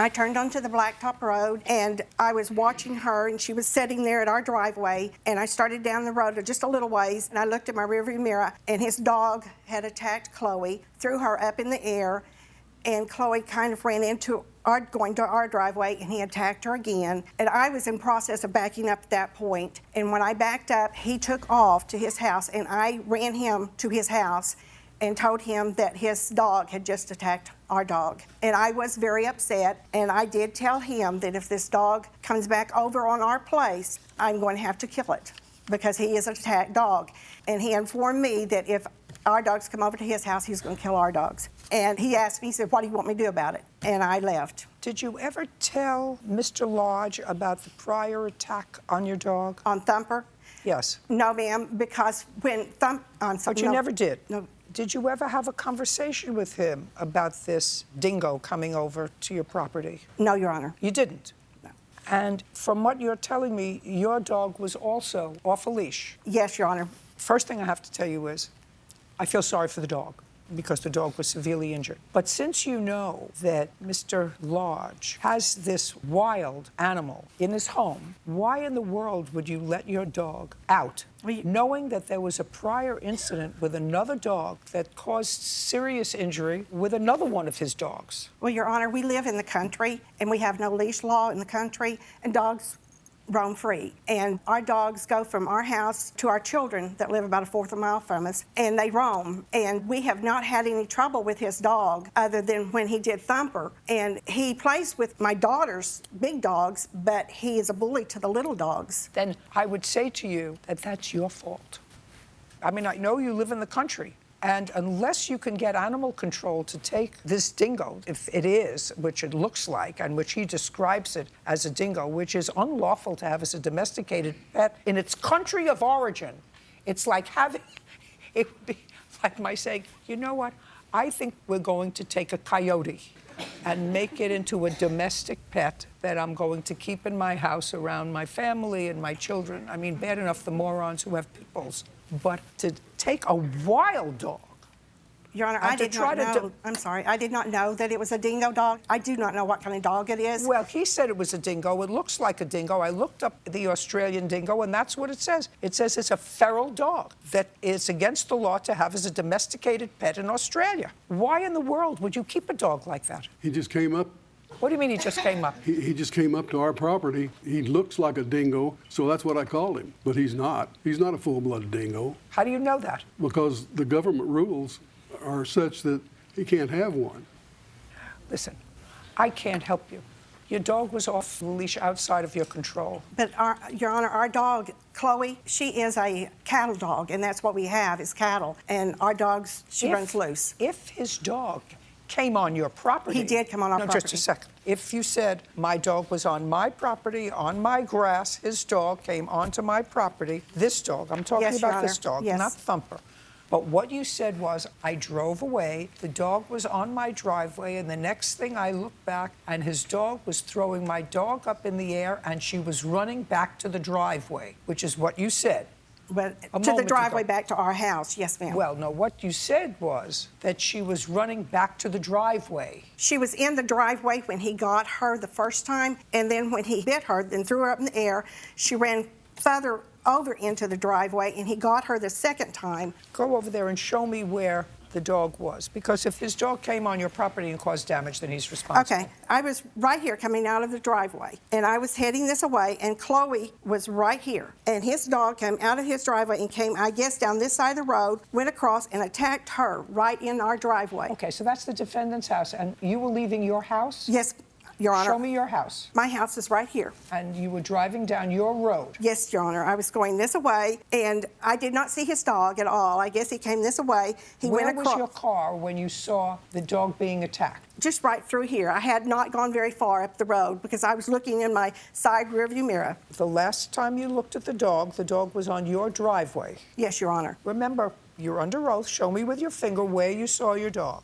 I turned onto the blacktop road, and I was watching her, and she was sitting there at our driveway, and I started down the road just a little ways, and I looked at my rearview mirror, and his dog had attacked Chloe, threw her up in the air, and Chloe kind of ran into going to our driveway, and he attacked her again. And I was in process of backing up at that point, and when I backed up, he took off to his house, and I ran him to his house and told him that his dog had just attacked our dog. And I was very upset, and I did tell him that if this dog comes back over on our place, I'm going to have to kill it because he is an attacked dog. And he informed me that if our dogs come over to his house, he's going to kill our dogs. And he asked me, he said, what do you want me to do about it? And I left. Did you ever tell Mr. Lodge about the prior attack on your dog? On Thumper? Yes. No, ma'am, because when But you never did? No. Did you ever have a conversation with him about this Dingo coming over to your property? No, Your Honor. You didn't? No. And from what you're telling me, your dog was also off a leash? Yes, Your Honor. First thing I have to tell you is, I feel sorry for the dog because the dog was severely injured. But since you know that Mr. Lodge has this wild animal in his home, why in the world would you let your dog out, knowing that there was a prior incident with another dog that caused serious injury with another one of his dogs? Well, Your Honor, we live in the country, and we have no leash law in the country, and dogs roam free. And our dogs go from our house to our children that live about a fourth of a mile from us, and they roam. And we have not had any trouble with his dog other than when he did Thumper. And he plays with my daughter's big dogs, but he is a bully to the little dogs. Then I would say to you that that's your fault. I mean, I know you live in the country, and unless you can get animal control to take this dingo, if it is, which it looks like, and which he describes it as a dingo, which is unlawful to have as a domesticated pet in its country of origin, it's like having, it would be like my saying, you know what, I think we're going to take a coyote and make it into a domestic pet that I'm going to keep in my house around my family and my children. I mean, bad enough the morons who have pit bulls. But to take a wild dog. Your Honor, I did not know. I'm sorry. I did not know that it was a dingo dog. I do not know what kind of dog it is. Well, he said it was a dingo. It looks like a dingo. I looked up the Australian dingo, and that's what it says. It says it's a feral dog that is against the law to have as a domesticated pet in Australia. Why in the world would you keep a dog like that? He just came up. What do you mean he just came up? He just came up to our property. He looks like a dingo, so that's what I called him. But he's not. He's not a full-blooded dingo. How do you know that? Because the government rules are such that he can't have one. Listen, I can't help you. Your dog was off the leash outside of your control. But, Your Honor, our dog, Chloe, she is a cattle dog, and that's what we have is cattle. And our dogs, she runs loose. If his dog came on your property. He did come on our property. No, just a second. If you said, my dog was on my property, on my grass, his dog came onto my property, this dog, I'm talking yes, about this dog, yes. not Thumper. But what you said was, I drove away, the dog was on my driveway, and the next thing I looked back, and his dog was throwing my dog up in the air, and she was running back to the driveway, which is what you said. But to the driveway back to our house, yes, ma'am. Well, no, what you said was that she was running back to the driveway. She was in the driveway when he got her the first time, and then when he bit her, then threw her up in the air, she ran further over into the driveway, and he got her the second time. Go over there and show me where the dog was, because if his dog came on your property and caused damage, then he's responsible. Okay, I was right here coming out of the driveway, and I was heading this away, and Chloe was right here, and his dog came out of his driveway and came, I guess, down this side of the road, went across and attacked her right in our driveway. Okay, so that's the defendant's house, and you were leaving your house? Yes, Your Honor. Show me your house. My house is right here. And you were driving down your road? Yes, Your Honor. I was going this way, and I did not see his dog at all. I guess he came this way. He went across. Where was your car when you saw the dog being attacked? Just right through here. I had not gone very far up the road because I was looking in my side rearview mirror. The last time you looked at the dog was on your driveway? Yes, Your Honor. Remember, you're under oath. Show me with your finger where you saw your dog.